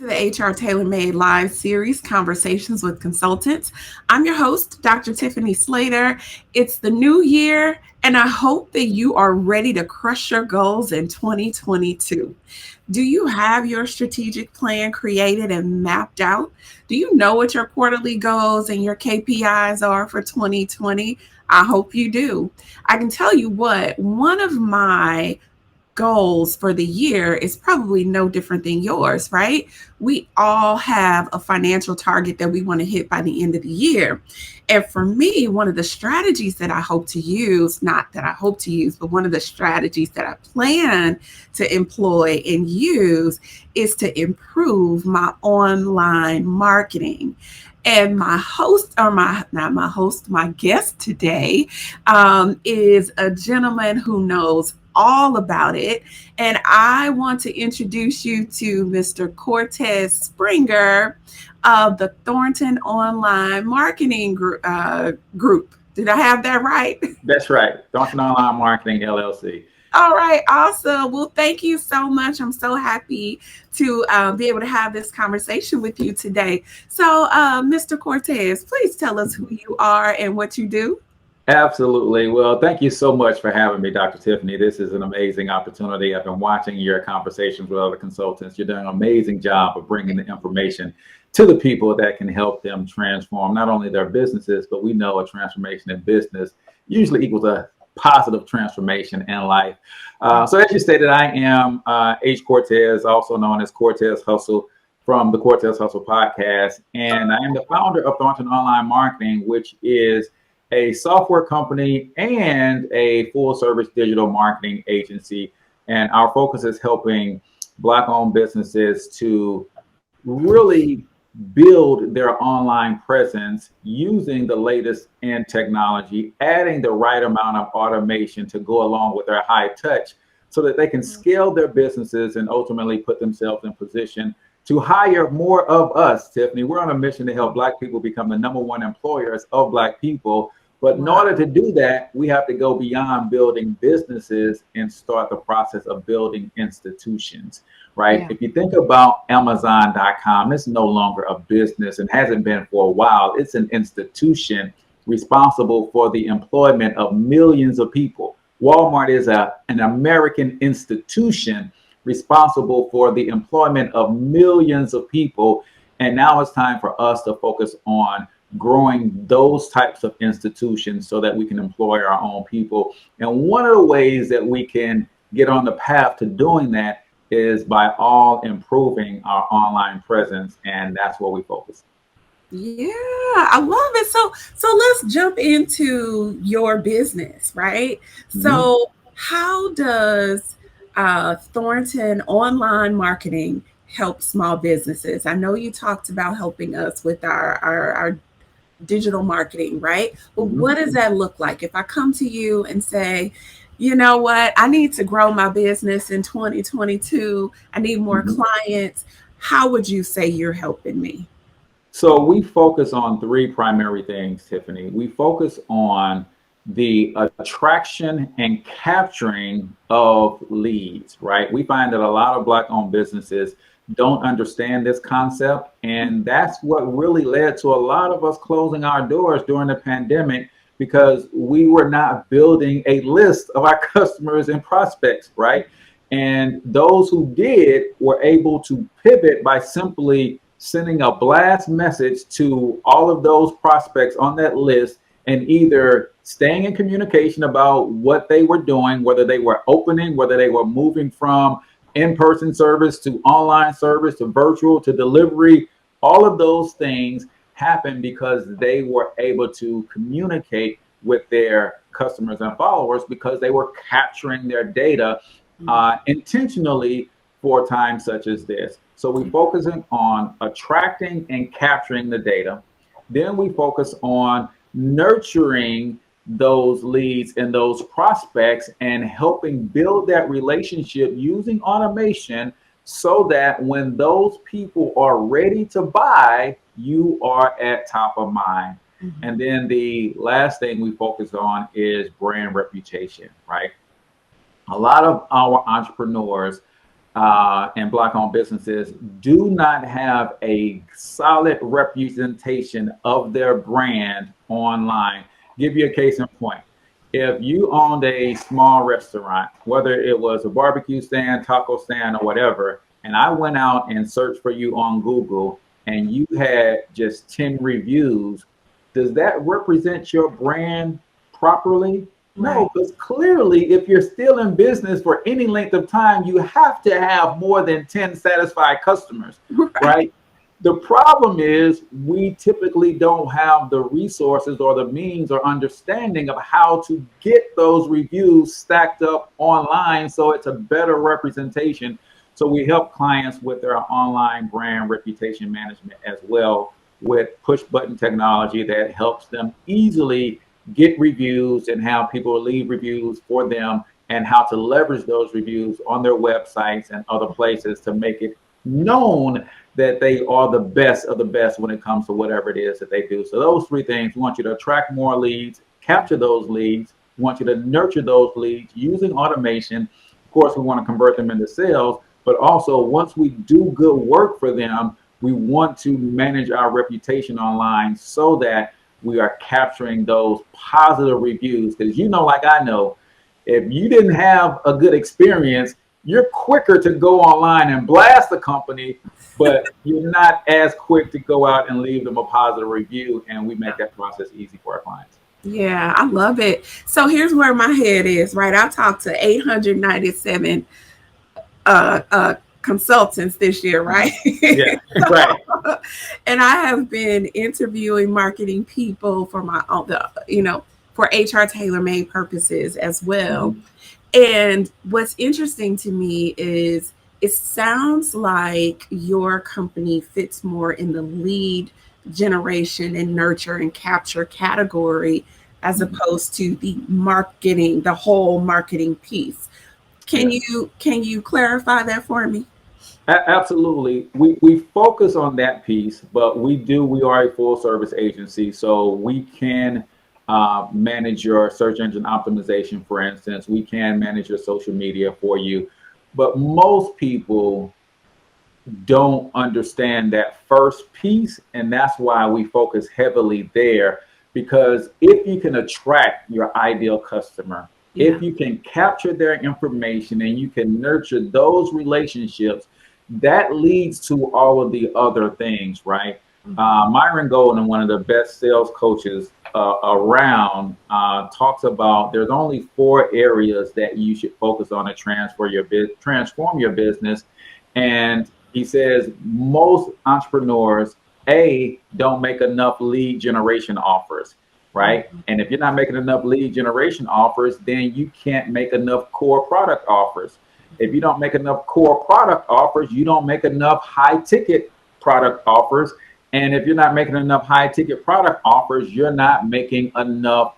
to the HR TailorMade live series, Conversations with Consultants. I'm your host, Dr. Tiffany Slater. It's the new year, and I hope that you are ready to crush your goals in 2022. Do you have your strategic plan created and mapped out? Do you know what your quarterly goals and your KPIs are for 2020? I hope you do. I can tell you what, one of my goals for the year is probably no different than yours, right? We all have a financial target that we want to hit by the end of the year. And for me, one of the strategies that I hope to use, not that I hope to use, but one of the strategies that I plan to employ and use is to improve my online marketing. And my host, or my not my host, my guest today is a gentleman who knows all about it. And I want to introduce you to Mr. Cortez Springer of the Thornton Online Marketing Group. Did I have that right? That's right. Thornton Online Marketing, LLC. All right, awesome. Well, thank you so much. I'm so happy to be able to have this conversation with you today. So, Mr. Cortez, please tell us who you are and what you do. Absolutely. Well, thank you so much for having me, Dr. Tiffany. This is an amazing opportunity. I've been watching your conversations with other consultants. You're doing an amazing job of bringing the information to the people that can help them transform not only their businesses, but we know a transformation in business usually equals a positive transformation in life. So as you stated, I am H. Cortez, also known as Cortez Hustle from the Cortez Hustle podcast. And I am the founder of Thornton Online Marketing, which is a software company and a full service digital marketing agency. And our focus is helping Black-owned businesses to really build their online presence using the latest in technology, adding the right amount of automation to go along with their high touch so that they can scale their businesses and ultimately put themselves in position to hire more of us. Tiffany, we're on a mission to help Black people become the #1 employers of Black people. But in order to do that, we have to go beyond building businesses and start the process of building institutions, right? Yeah. If you think about Amazon.com, it's no longer a business and hasn't been for a while. It's an institution responsible for the employment of millions of people. Walmart is an American institution responsible for the employment of millions of people. And now it's time for us to focus on growing those types of institutions so that we can employ our own people. And one of the ways that we can get on the path to doing that is by all improving our online presence. And that's where we focus. Yeah, I love it. So let's jump into your business, right? Mm-hmm. So how does Thornton Online Marketing help small businesses? I know you talked about helping us with our digital marketing, right? But what does that look like? If I come to you and say, you know what, I need to grow my business in 2022, I need more clients, how would you say you're helping me? So we focus on 3 primary things, Tiffany. We focus on the attraction and capturing of leads, right? We find that a lot of Black-owned businesses don't understand this concept. And that's what really led to a lot of us closing our doors during the pandemic, because we were not building a list of our customers and prospects, right? And those who did were able to pivot by simply sending a blast message to all of those prospects on that list and either staying in communication about what they were doing, whether they were opening, whether they were moving from in-person service to online service to virtual to delivery. All of those things happened because they were able to communicate with their customers and followers because they were capturing their data intentionally for times such as this. So we focusing on attracting and capturing the data. Then we focus on nurturing those leads and those prospects and helping build that relationship using automation so that when those people are ready to buy, you are at top of mind. And then the last thing we focus on is brand reputation, right? A lot of our entrepreneurs and Black-owned businesses do not have a solid representation of their brand online. Give you a case in point. If you owned a small restaurant, whether it was a barbecue stand, taco stand, or whatever, and I went out and searched for you on Google and you had just 10 reviews, does that represent your brand properly? Right. No, because clearly, if you're still in business for any length of time, you have to have more than 10 satisfied customers, Right. right? The problem is we typically don't have the resources or the means or understanding of how to get those reviews stacked up online so it's a better representation. So we help clients with their online brand reputation management as well with push button technology that helps them easily get reviews and how people leave reviews for them and how to leverage those reviews on their websites and other places to make it known that they are the best of the best when it comes to whatever it is that they do. So those three things, we want you to attract more leads, capture those leads. We want you to nurture those leads using automation. Of course, we want to convert them into sales, but also once we do good work for them, we want to manage our reputation online so that we are capturing those positive reviews. Because like I know, if you didn't have a good experience, you're quicker to go online and blast the company, but you're not as quick to go out and leave them a positive review. And we make that process easy for our clients. Yeah, I love it. So here's where my head is, right? I talked to 897 consultants this year, right? Yeah, right. And I have been interviewing marketing people for my own, for HR TailorMade purposes as well. Mhm. And what's interesting to me is it sounds like your company fits more in the lead generation and nurture and capture category as Mhm. opposed to the marketing, the whole marketing piece. Yeah. Can you clarify that for me? Absolutely. We focus on that piece, but we are a full service agency. So we can manage your search engine optimization, for instance. We can manage your social media for you. But most people don't understand that first piece. And that's why we focus heavily there. Because if you can attract your ideal customer, Yeah. if you can capture their information and you can nurture those relationships, that leads to all of the other things, right? Myron Golden, one of the best sales coaches around, talks about there's only 4 areas that you should focus on to transform your business. And he says most entrepreneurs, don't make enough lead generation offers, right? And if you're not making enough lead generation offers, then you can't make enough core product offers. If you don't make enough core product offers, you don't make enough high ticket product offers. And if you're not making enough high ticket product offers, you're not making enough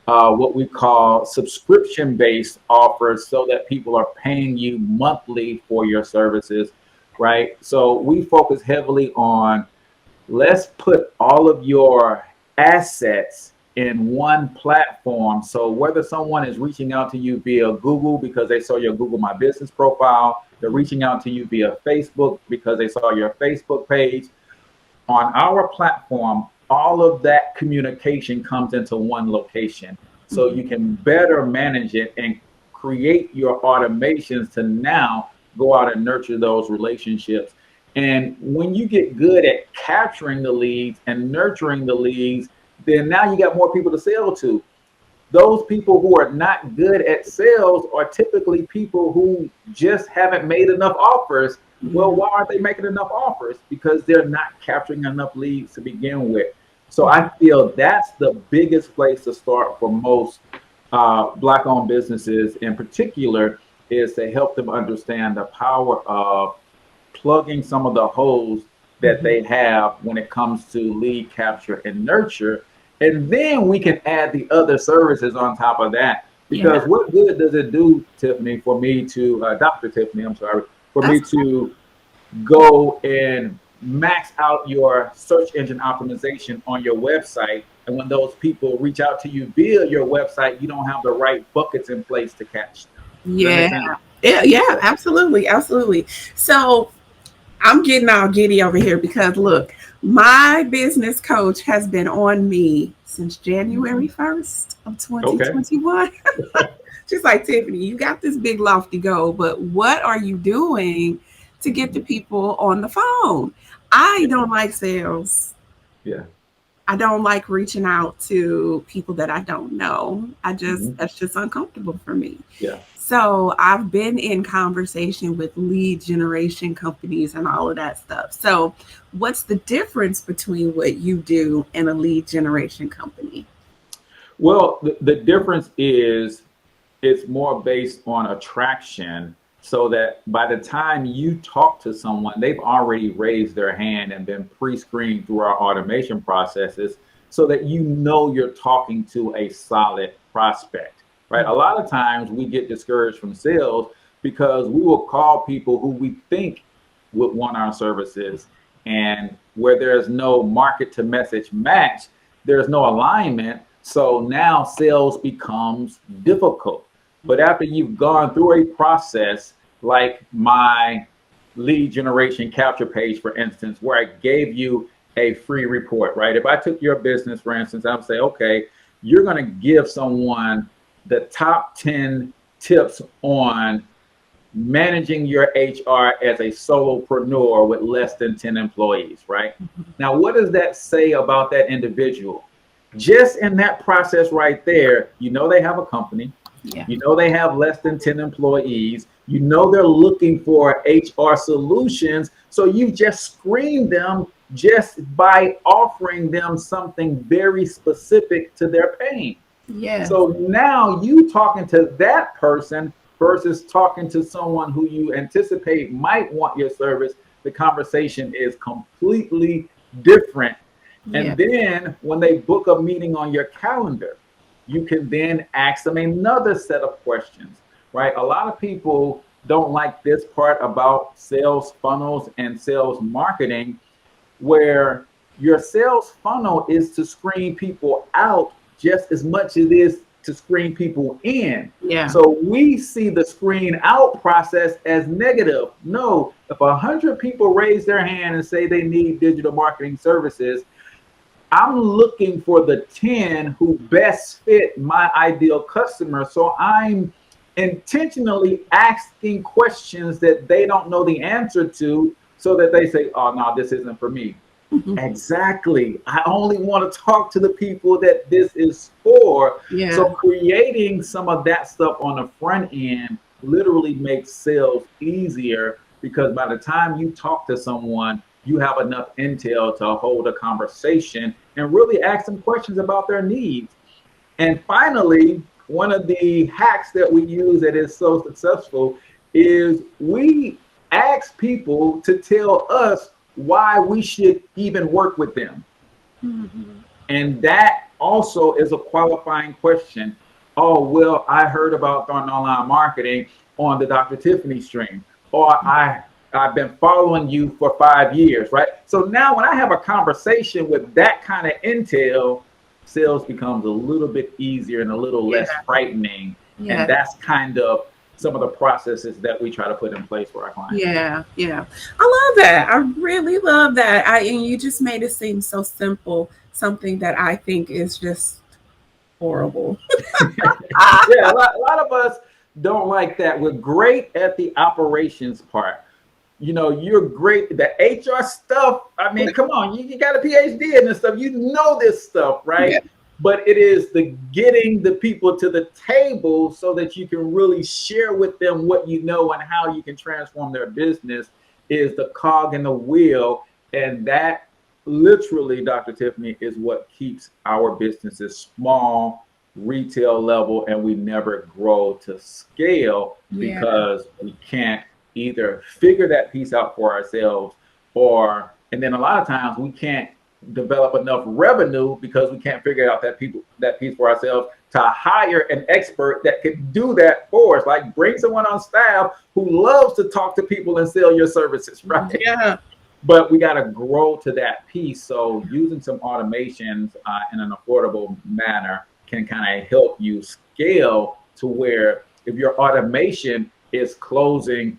what we call subscription based offers so that people are paying you monthly for your services, right? So we focus heavily on let's put all of your assets in one platform. So whether someone is reaching out to you via Google because they saw your Google My Business profile, they're reaching out to you via Facebook because they saw your Facebook page, on our platform, all of that communication comes into one location. So you can better manage it and create your automations to now go out and nurture those relationships. And when you get good at capturing the leads and nurturing the leads, then now you got more people to sell to. Those people who are not good at sales are typically people who just haven't made enough offers. Well, why aren't they making enough offers? Because they're not capturing enough leads to begin with. So I feel that's the biggest place to start for most Black-owned businesses in particular, is to help them understand the power of plugging some of the holes that they have when it comes to lead capture and nurture. And then we can add the other services on top of that. Yeah. Because what good does it do, Tiffany, for me to, Dr. Tiffany, I'm sorry, for me That's to go and max out your search engine optimization on your website. And when those people reach out to you via your website, you don't have the right buckets in place to catch them. Does that Yeah, make sense? Yeah, yeah, absolutely, absolutely. So I'm getting all giddy over here because look, my business coach has been on me since January 1st of Okay. 2021. She's like, Tiffany, you got this big lofty goal, but what are you doing to get the Mhm. people on the phone? I Yeah. don't like sales. Yeah. I don't like reaching out to people that I don't know. Mhm. That's just uncomfortable for me. Yeah. So I've been in conversation with lead generation companies and all of that stuff. So what's the difference between what you do and a lead generation company? Well, the difference is it's more based on attraction so that by the time you talk to someone, they've already raised their hand and been pre-screened through our automation processes so that you know you're talking to a solid prospect, right? A lot of times we get discouraged from sales because we will call people who we think would want our services, and where there's no market to message match, there's no alignment. So now sales becomes difficult. But after you've gone through a process like my lead generation capture page, for instance, where I gave you a free report, right? If I took your business, for instance, I would say, okay, you're going to give someone the top 10 tips on managing your HR as a solopreneur with less than 10 employees, right? Now, what does that say about that individual? Just in that process right there, you know they have a company, Yeah. you know they have less than 10 employees, you know they're looking for HR solutions, so you just screen them just by offering them something very specific to their pain. Yes. So now you talking to that person versus talking to someone who you anticipate might want your service, the conversation is completely different. Yeah. And then when they book a meeting on your calendar, you can then ask them another set of questions, right? A lot of people don't like this part about sales funnels and sales marketing, where your sales funnel is to screen people out just as much as it is to screen people in. Yeah. So we see the screen out process as negative. No, if 100 people raise their hand and say they need digital marketing services, I'm looking for the 10 who best fit my ideal customer. So I'm intentionally asking questions that they don't know the answer to so that they say, oh, no, this isn't for me. Exactly. I only want to talk to the people that this is for. So Yeah. creating some of that stuff on the front end literally makes sales easier because by the time you talk to someone, you have enough intel to hold a conversation and really ask them questions about their needs. And finally, one of the hacks that we use that is so successful is we ask people to tell us why we should even work with them. Mhm. And that also is a qualifying question. Oh, well, I heard about Thornton Online Marketing on the Dr. Tiffany stream, or I've been following you for 5 years, right? So now when I have a conversation with that kind of intel, sales becomes a little bit easier and a little Yeah. less frightening. And Yeah. that's kind of some of the processes that we try to put in place for our clients. Yeah. Yeah. I love that. I really love that. And you just made it seem so simple, something that I think is just horrible. Yeah, a lot of us don't like that. We're great at the operations part. You know, you're great. The HR stuff, I mean, come on, you got a PhD in this stuff. You know this stuff, right? Yeah. But it is the getting the people to the table so that you can really share with them what you know and how you can transform their business is the cog in the wheel. And that literally, Dr. Tiffany, is what keeps our businesses small, retail level, and we never grow to scale Yeah. because we can't either figure that piece out for ourselves, or and then a lot of times we can't develop enough revenue because we can't figure out that piece for ourselves to hire an expert that can do that for us. Like bring someone on staff who loves to talk to people and sell your services, right? Yeah. But we got to grow to that piece. So using some automations in an affordable manner can kind of help you scale to where if your automation is closing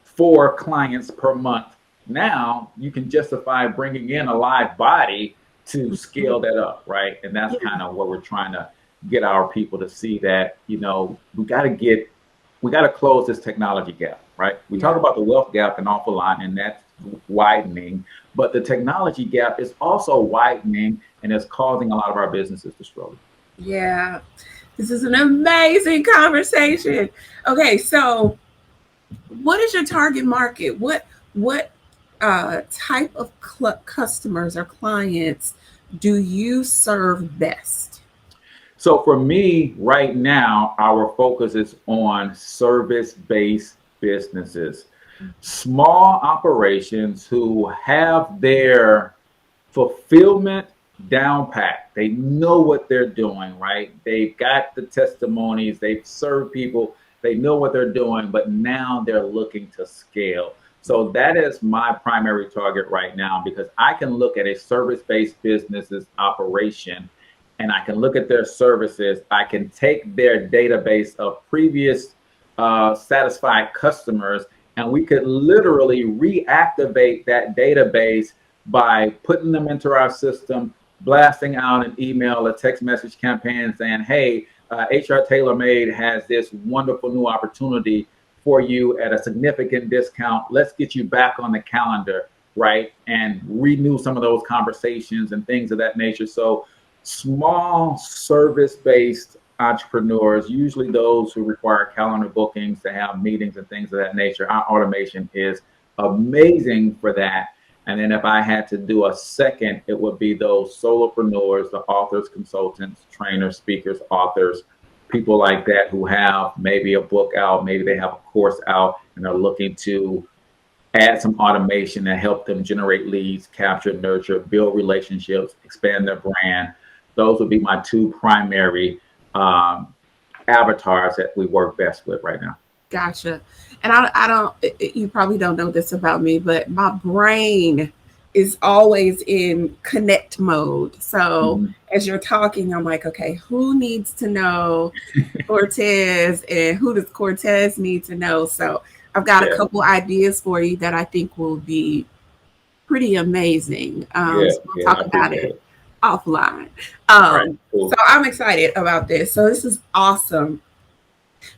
4 clients per month. Now you can justify bringing in a live body to scale that up, right? And that's kind of what we're trying to get our people to see, that, you know, we got to close this technology gap, right? We talk about the wealth gap an awful lot, and that's widening, but the technology gap is also widening, and it's causing a lot of our businesses to struggle. Yeah, this is an amazing conversation. Okay, so what is your target market? What type of customers or clients do you serve best? So for me right now, our focus is on service-based businesses, small operations who have their fulfillment down pat. They know what they're doing, right? They've got the testimonies, they've served people, they know what they're doing, but now they're looking to scale. So that is my primary target right now, because I can look at a service-based business's operation and I can look at their services. I can take their database of previous satisfied customers, and we could literally reactivate that database by putting them into our system, blasting out an email, a text message campaign saying, hey, HR TailorMade has this wonderful new opportunity for you at a significant discount. Let's get you back on the calendar, right? And renew some of those conversations and things of that nature. So small service-based entrepreneurs, usually those who require calendar bookings to have meetings and things of that nature, our automation is amazing for that. And then if I had to do a second, it would be those solopreneurs, the authors, consultants, trainers, speakers, authors, people like that who have maybe a book out, maybe they have a course out, and they're looking to add some automation to help them generate leads, capture, nurture, build relationships, expand their brand. Those would be my 2 primary avatars that we work best with right now. Gotcha. And I don't, you probably don't know this about me, but my brain is always in connect mode. So as you're talking, I'm like, okay, who needs to know Cortez, and who does Cortez need to know? So I've got a couple ideas for you that I think will be pretty amazing. So we'll talk about it offline. Right, cool. So I'm excited about this. So this is awesome.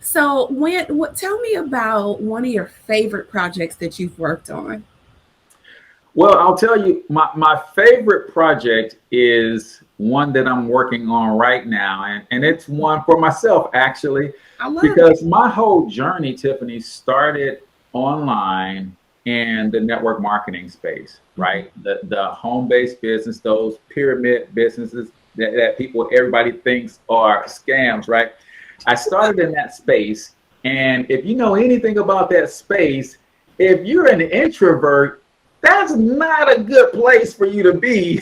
So tell me about one of your favorite projects that you've worked on. Well, I'll tell you, my favorite project is one that I'm working on right now. And it's one for myself, actually, because my whole journey, Tiffany, started online in the network marketing space, right? The home-based business, those pyramid businesses that everybody thinks are scams, right? I started in that space. And if you know anything about that space, if you're an introvert, that's not a good place for you to be.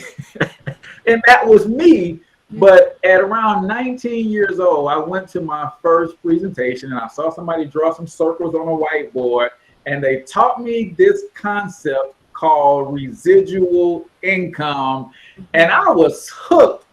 And that was me. But at around 19 years old, I went to my first presentation and I saw somebody draw some circles on a whiteboard, and they taught me this concept called residual income. And I was hooked.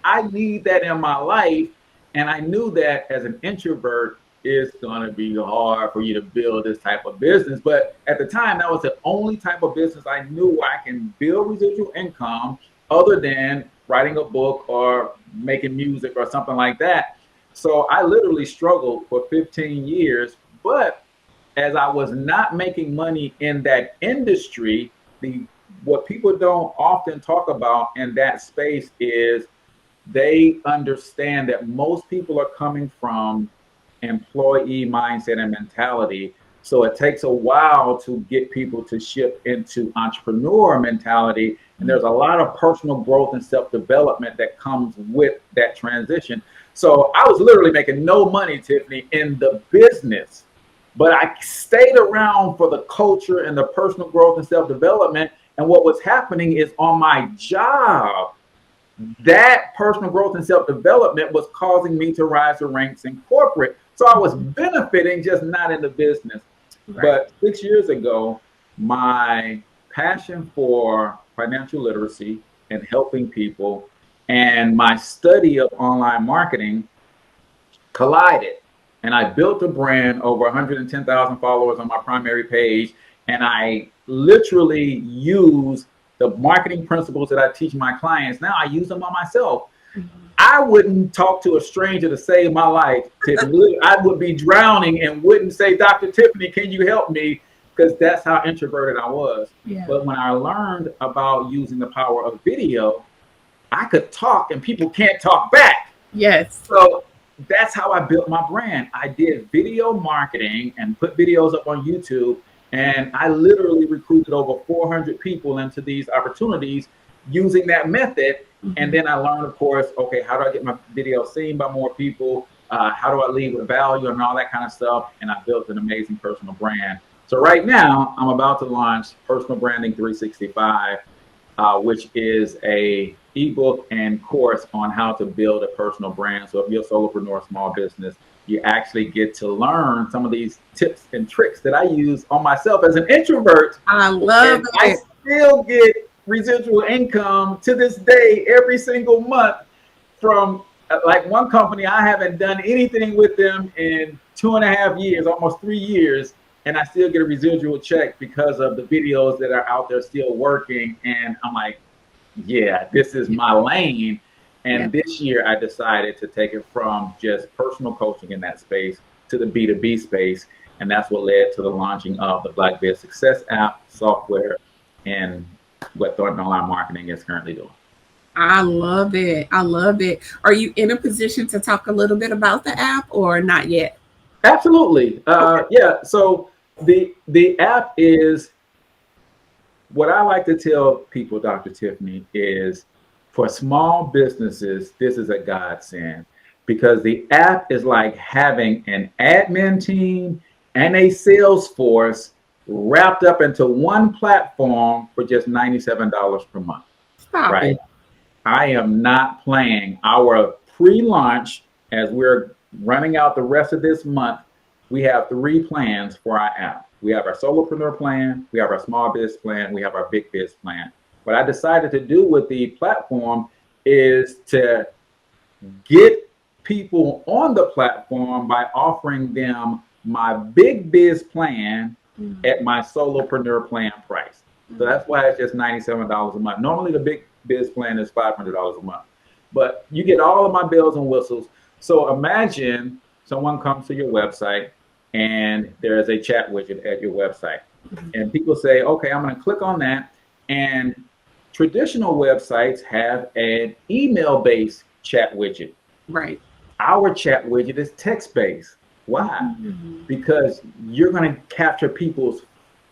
I need that in my life. And I knew that as an introvert, it's going to be hard for you to build this type of business. But at the time, that was the only type of business I knew where I can build residual income other than writing a book or making music or something like that. So I literally struggled for 15 years. But as I was not making money in that industry, what people don't often talk about in that space is they understand that most people are coming from employee mindset and mentality. So it takes a while to get people to shift into entrepreneur mentality. And there's a lot of personal growth and self-development that comes with that transition. So I was literally making no money, Tiffany, in the business, but I stayed around for the culture and the personal growth and self-development. And what was happening is on my job, that personal growth and self-development was causing me to rise the ranks in corporate. So I was benefiting, just not in the business. Right. But 6 years ago, my passion for financial literacy and helping people and my study of online marketing collided. and I built a brand over 110,000 followers on my primary page. And I literally use the marketing principles that I teach my clients. Now I use them on myself. I wouldn't talk to a stranger to save my life. I would be drowning and wouldn't say, Dr. Tiffany, can you help me? Because that's how introverted I was. Yeah. But when I learned about using the power of video, I could talk and people can't talk back. Yes. So that's how I built my brand. I did video marketing and put videos up on YouTube. And I literally recruited over 400 people into these opportunities using that method. And then I learned, of course, okay, how do I get my video seen by more people? How do I lead with value and all that kind of stuff? And I built an amazing personal brand. So right now, I'm about to launch Personal Branding 365, which is a ebook and course on how to build a personal brand. So if you're a solopreneur, small business, you actually get to learn some of these tips and tricks that I use on myself as an introvert. I love it. I still get residual income to this day every single month from like one company. I haven't done anything with them in 2.5 years, almost 3 years. And I still get a residual check because of the videos that are out there still working. And I'm like, yeah, this is my lane. And this year I decided to take it from just personal coaching in that space to the B2B space. And that's what led to the launching of the Black Biz Success App software and what Thornton Online Marketing is currently doing. I love it. I love it. Are you in a position to talk a little bit about the app or not yet? Absolutely. Yeah. So the app is, what I like to tell people, Dr. Tiffany, is for small businesses, this is a godsend, because the app is like having an admin team and a sales force wrapped up into one platform for just $97 per month. Stop right? it. I am not playing. Our pre-launch, as we're running out the rest of this month, we have 3 plans for our app. We have our solopreneur plan, we have our small biz plan, we have our big biz plan. What I decided to do with the platform is to get people on the platform by offering them my big biz plan at my solopreneur plan price. So that's why it's just $97 a month. Normally the big biz plan is $500 a month, but you get all of my bells and whistles. So imagine someone comes to your website and there's a chat widget at your website, and people say, okay, I'm going to click on that. And traditional websites have an email-based chat widget. Right. Our chat widget is text-based. Why? Because you're going to capture people's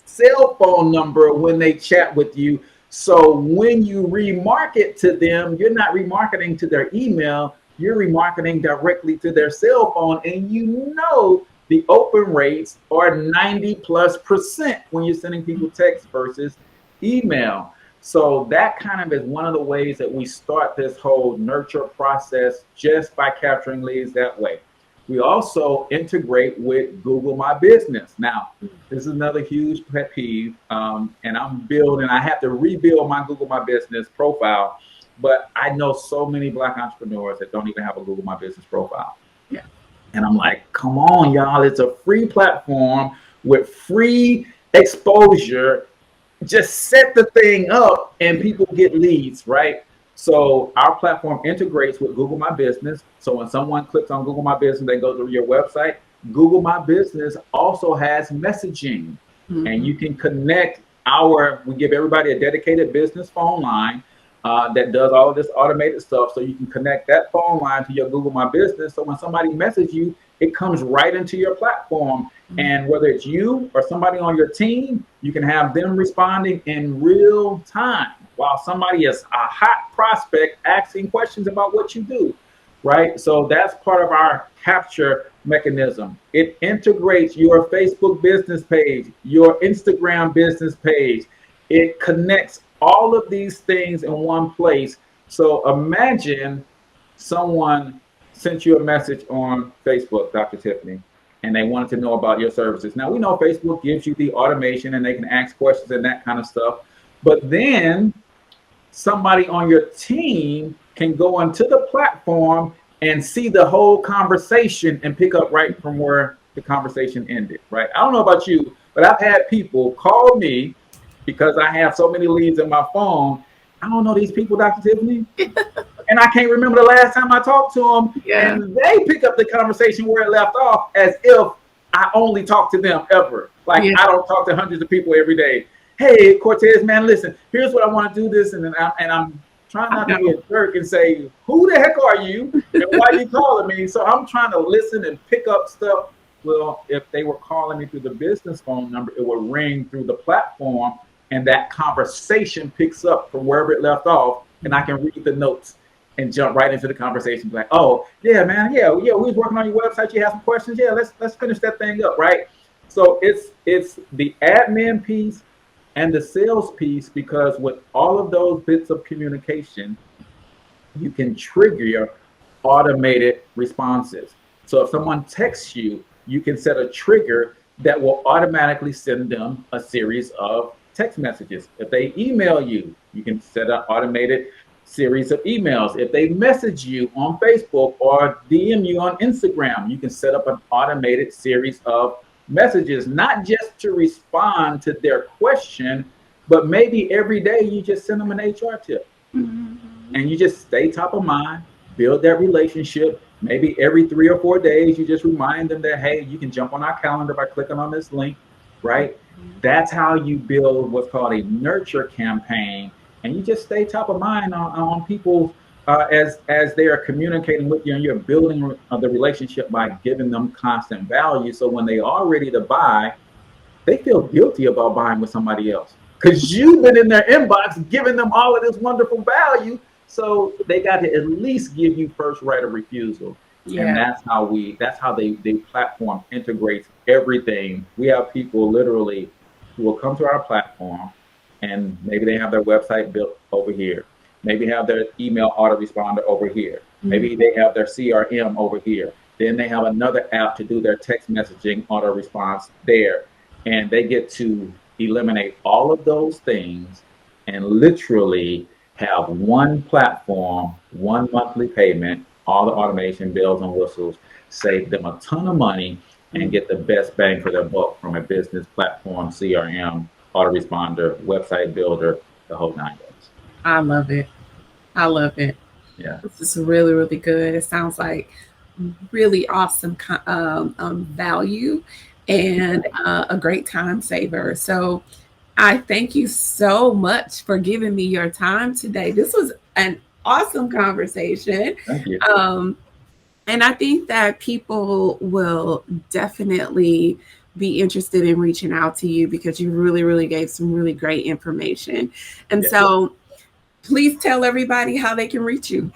cell phone number when they chat with you. So when you remarket to them, you're not remarketing to their email, you're remarketing directly to their cell phone. And you know the open rates are 90+% when you're sending people text versus email. So that kind of is one of the ways that we start this whole nurture process, just by capturing leads that way. We also integrate with Google My Business. Now, this is another huge pet peeve, and I have to rebuild my Google My Business profile, but I know so many Black entrepreneurs that don't even have a Google My Business profile. Yeah. And I'm like, come on, y'all, it's a free platform with free exposure. Just set the thing up and people get leads, right? So our platform integrates with Google My Business. So when someone clicks on Google My Business, they go to your website. Google My Business also has messaging, and you can connect we give everybody a dedicated business phone line that does all of this automated stuff. So you can connect that phone line to your Google My Business. So when somebody messages you, it comes right into your platform. And whether it's you or somebody on your team, you can have them responding in real time while somebody is a hot prospect asking questions about what you do, right? So that's part of our capture mechanism. It integrates your Facebook business page, your Instagram business page. It connects all of these things in one place. So imagine someone sent you a message on Facebook, Dr. Tiffany, and they wanted to know about your services. Now, we know Facebook gives you the automation and they can ask questions and that kind of stuff. But then somebody on your team can go onto the platform and see the whole conversation and pick up right from where the conversation ended, right? I don't know about you, but I've had people call me because I have so many leads in my phone. I don't know these people, Dr. Tiffany, and I can't remember the last time I talked to them. Yeah. And they pick up the conversation where it left off as if I only talk to them ever. Like I don't talk to hundreds of people every day. Hey, Cortez, man, listen, here's what I want to do this. And I'm trying not to be a jerk and say, who the heck are you? And why are you calling me? So I'm trying to listen and pick up stuff. Well, if they were calling me through the business phone number, it would ring through the platform, and that conversation picks up from wherever it left off, and I can read the notes and jump right into the conversation. Like, oh, yeah, man, yeah, we was working on your website. You have some questions? Yeah, let's finish that thing up, right? So it's the admin piece and the sales piece, because with all of those bits of communication, you can trigger your automated responses. So if someone texts you, you can set a trigger that will automatically send them a series of text messages. If they email you, you can set an automated series of emails. If they message you on Facebook or DM you on Instagram, you can set up an automated series of messages, not just to respond to their question, but maybe every day you just send them an HR tip. And you just stay top of mind, build that relationship. Maybe every 3 or 4 days, you just remind them that, hey, you can jump on our calendar by clicking on this link, right? That's how you build what's called a nurture campaign. And you just stay top of mind on people as they are communicating with you, and you're building the relationship by giving them constant value. So when they are ready to buy, they feel guilty about buying with somebody else because you've been in their inbox giving them all of this wonderful value. So they got to at least give you first right of refusal. Yeah. And that's how the platform integrates everything. We have people literally who will come to our platform, and maybe they have their website built over here. Maybe have their email autoresponder over here. Maybe they have their CRM over here. Then they have another app to do their text messaging auto response there. And they get to eliminate all of those things and literally have one platform, one monthly payment, all the automation, bells and whistles, save them a ton of money and get the best bang for their buck from a business platform, CRM, autoresponder, website builder, the whole 9 yards. I love it. I love it. Yeah. This is really, really good. It sounds like really awesome value and a great time saver. So I thank you so much for giving me your time today. This was an awesome conversation. Thank you. And I think that people will definitely be interested in reaching out to you because you really, really gave some really great information. And so please tell everybody how they can reach you.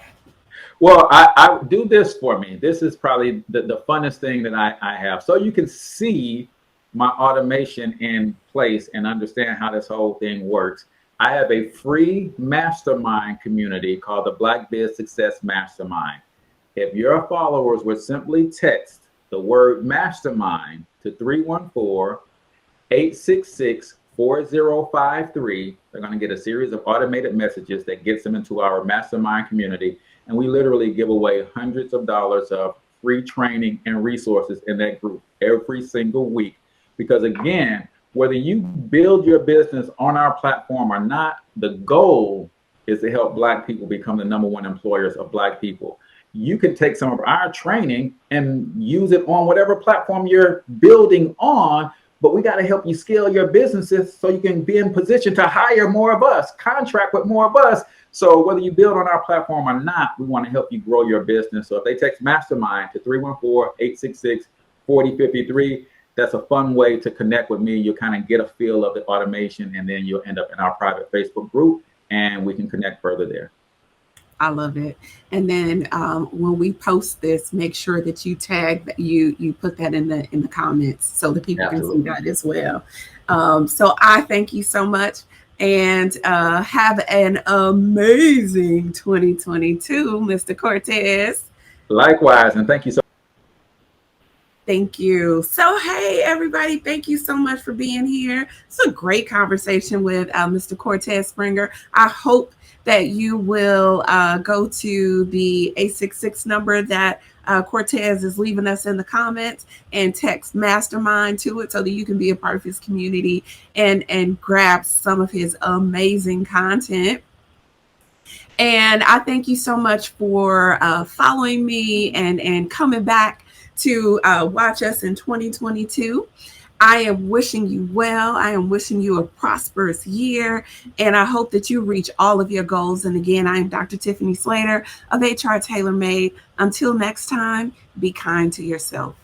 Well, I do this for me. This is probably the funnest thing that I have. So you can see my automation in place and understand how this whole thing works. I have a free mastermind community called the Black Biz Success Mastermind. If your followers would simply text the word mastermind to 314-866-4053, they're going to get a series of automated messages that gets them into our mastermind community. And we literally give away hundreds of dollars of free training and resources in that group every single week. Because again, whether you build your business on our platform or not, the goal is to help Black people become the #1 employers of Black people. You can take some of our training and use it on whatever platform you're building on, but we got to help you scale your businesses so you can be in position to hire more of us, contract with more of us. So whether you build on our platform or not, we want to help you grow your business. So if they text mastermind to 314-866-4053, that's a fun way to connect with me. You'll kind of get a feel of the automation, and then you'll end up in our private Facebook group, and we can connect further there. I love it. And then when we post this, make sure that you tag that you put that in the comments so that people can see that as well. So I thank you so much, and have an amazing 2022, Mr. Cortez. Likewise, and thank you so Thank you. So, hey, everybody, thank you so much for being here. It's a great conversation with Mr. Cortez Springer. I hope that you will go to the 866 number that Cortez is leaving us in the comments and text mastermind to it so that you can be a part of his community and grab some of his amazing content. And I thank you so much for following me and coming back to watch us in 2022. I am wishing you well. I am wishing you a prosperous year. And I hope that you reach all of your goals. And again, I am Dr. Tiffany Slater of HR TailorMade. Until next time, be kind to yourself.